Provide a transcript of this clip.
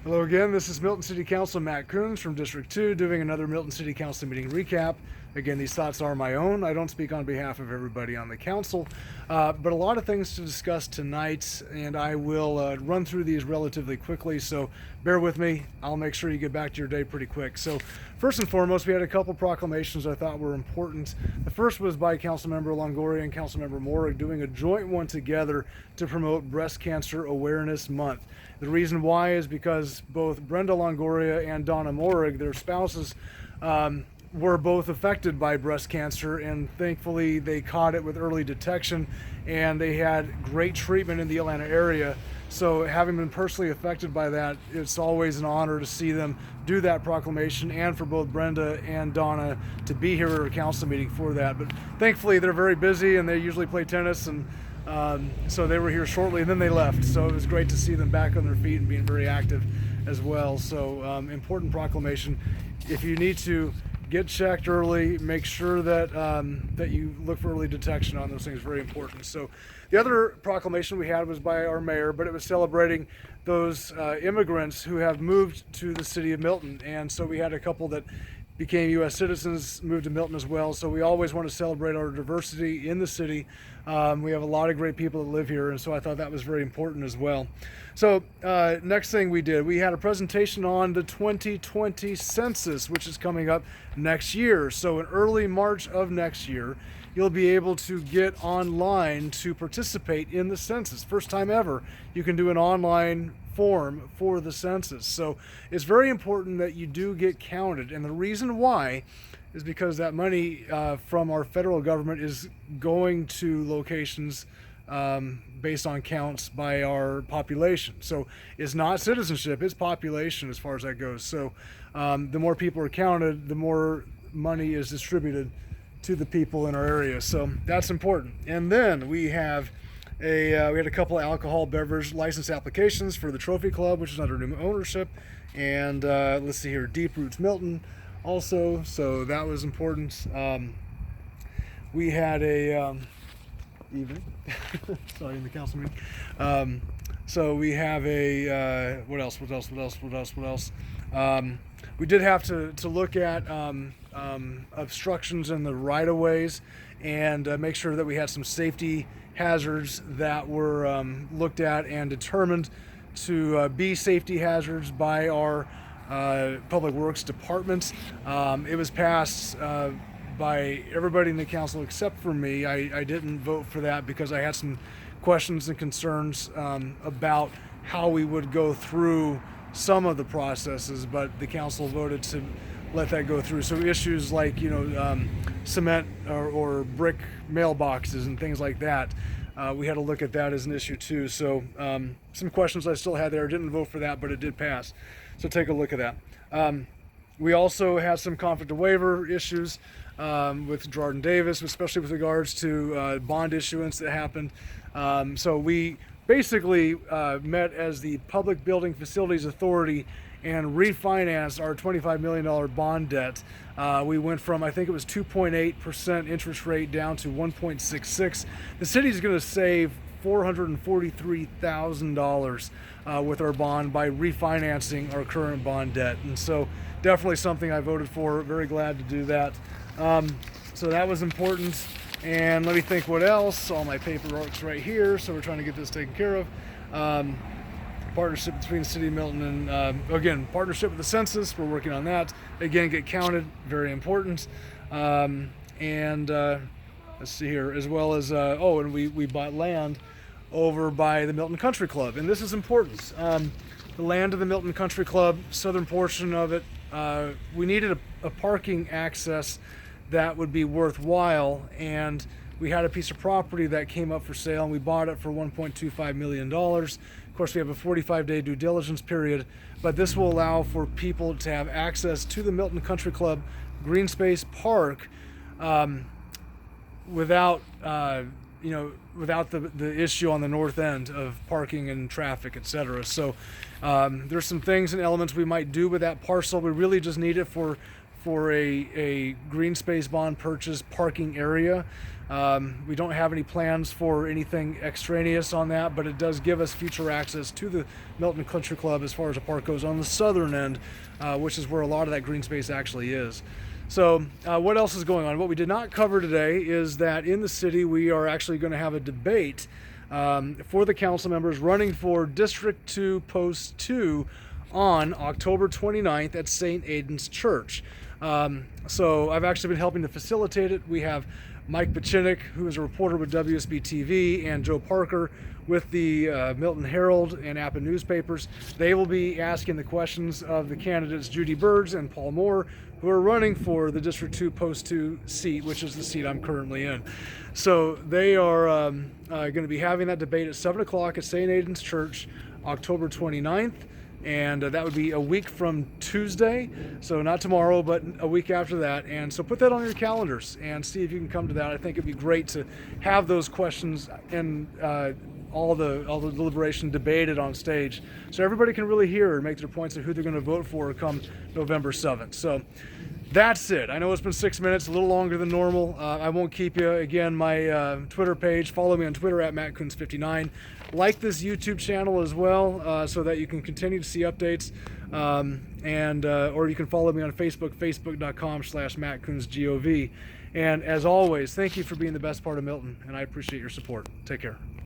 Hello again, this is Milton City Council Matt Kunz from District 2 doing another Milton City Council meeting recap. Again, these thoughts are my own. I don't speak on behalf of everybody on the council, but a lot of things to discuss tonight, and I will run through these relatively quickly, so bear with me. I'll make sure you get back to your day pretty quick. So first and foremost, we had a couple proclamations I thought were important. The first was by Councilmember Longoria and Councilmember Morrig doing a joint one together to promote Breast Cancer Awareness Month. The reason why is because both Brenda Longoria and Donna Morrig, their spouses, were both affected by breast cancer, and thankfully they caught it with early detection and they had great treatment in the Atlanta area. So having been personally affected by that, it's always an honor to see them do that proclamation, and for both Brenda and Donna to be here at a council meeting for that. But thankfully they're very busy and they usually play tennis, and so they were here shortly and then they left. So it was great to see them back on their feet and being very active as well. So important proclamation. If you need to get checked early, make sure that that you look for early detection on those things. Very important. So the other proclamation we had was by our mayor, but it was celebrating those immigrants who have moved to the city of Milton. And so we had a couple that became U.S. citizens, moved to Milton as well. So we always want to celebrate our diversity in the city. We have a lot of great people that live here, and so I thought that was very important as well. So next thing we did, we had a presentation on the 2020 census, which is coming up next year. So in early March of next year, you'll be able to get online to participate in the census. First time ever, you can do an online form for the census. So it's very important that you do get counted, and the reason why is because that money from our federal government is going to locations based on counts by our population. So it's not citizenship, it's population as far as that goes. So the more people are counted, the more money is distributed to the people in our area. So that's important. And then we have we had a couple of alcohol beverage license applications for the Trophy Club, which is under new ownership. And let's see here, Deep Roots Milton also, so that was important. We had a evening, sorry, in the council meeting. So we have a what else? We did have to look at obstructions in the right-of-ways and make sure that we had some safety hazards that were looked at and determined to be safety hazards by our Public Works Department. It was passed by everybody in the council except for me. I didn't vote for that because I had some questions and concerns about how we would go through some of the processes, but the council voted to let that go through. So issues like, cement or brick mailboxes and things like that, we had to look at that as an issue too. So some questions I still had there. I didn't vote for that, but it did pass. So take a look at that. We also had some conflict of waiver issues with Jordan Davis, especially with regards to bond issuance that happened. So we basically met as the Public Building Facilities Authority and refinanced our $25 million bond debt. We went from, I think it was 2.8% interest rate down to 1.66. The city's going to save $443,000 with our bond by refinancing our current bond debt. And so definitely something I voted for, very glad to do that. So that was important. And let me think what else. All my paperwork's right here, so we're trying to get this taken care of. Partnership between the city of Milton and, again, partnership with the census, we're working on that. Again, get counted, very important. Let's see here, as well as, and we bought land over by the Milton Country Club, and this is important. The land of the Milton Country Club, southern portion of it, we needed a parking access that would be worthwhile, and we had a piece of property that came up for sale, and we bought it for $1.25 million. Of course, we have a 45-day due diligence period, but this will allow for people to have access to the Milton Country Club Green Space Park without without the issue on the north end of parking and traffic, etc. So there's some things and elements we might do with that parcel. We really just need it for for a green space bond purchase parking area. We don't have any plans for anything extraneous on that, but it does give us future access to the Milton Country Club as far as the park goes on the southern end, which is where a lot of that green space actually is. So what else is going on? What we did not cover today is that in the city we are actually going to have a debate for the council members running for District 2, Post 2 on October 29th at St. Aidan's Church. So I've actually been helping to facilitate it. We have Mike Bachinik, who is a reporter with WSB TV, and Joe Parker with the Milton Herald and Appa newspapers. They will be asking the questions of the candidates Judy Birds and Paul Moore, who are running for the District 2 Post 2 seat, which is the seat I'm currently in. So they are going to be having that debate at 7 o'clock at St. Aidan's Church, October 29th. And that would be a week from Tuesday, so not tomorrow, but a week after that. And so put that on your calendars and see if you can come to that. I think it'd be great to have those questions and all the deliberation debated on stage, so everybody can really hear and make their points of who they're going to vote for come November 7th. So that's it. I know it's been 6 minutes, a little longer than normal. I won't keep you. Again, my Twitter page, follow me on Twitter at MattKunz59. Like this YouTube channel as well, so that you can continue to see updates. Or you can follow me on Facebook, facebook.com/MattKunzGOV. And as always, thank you for being the best part of Milton, and I appreciate your support. Take care.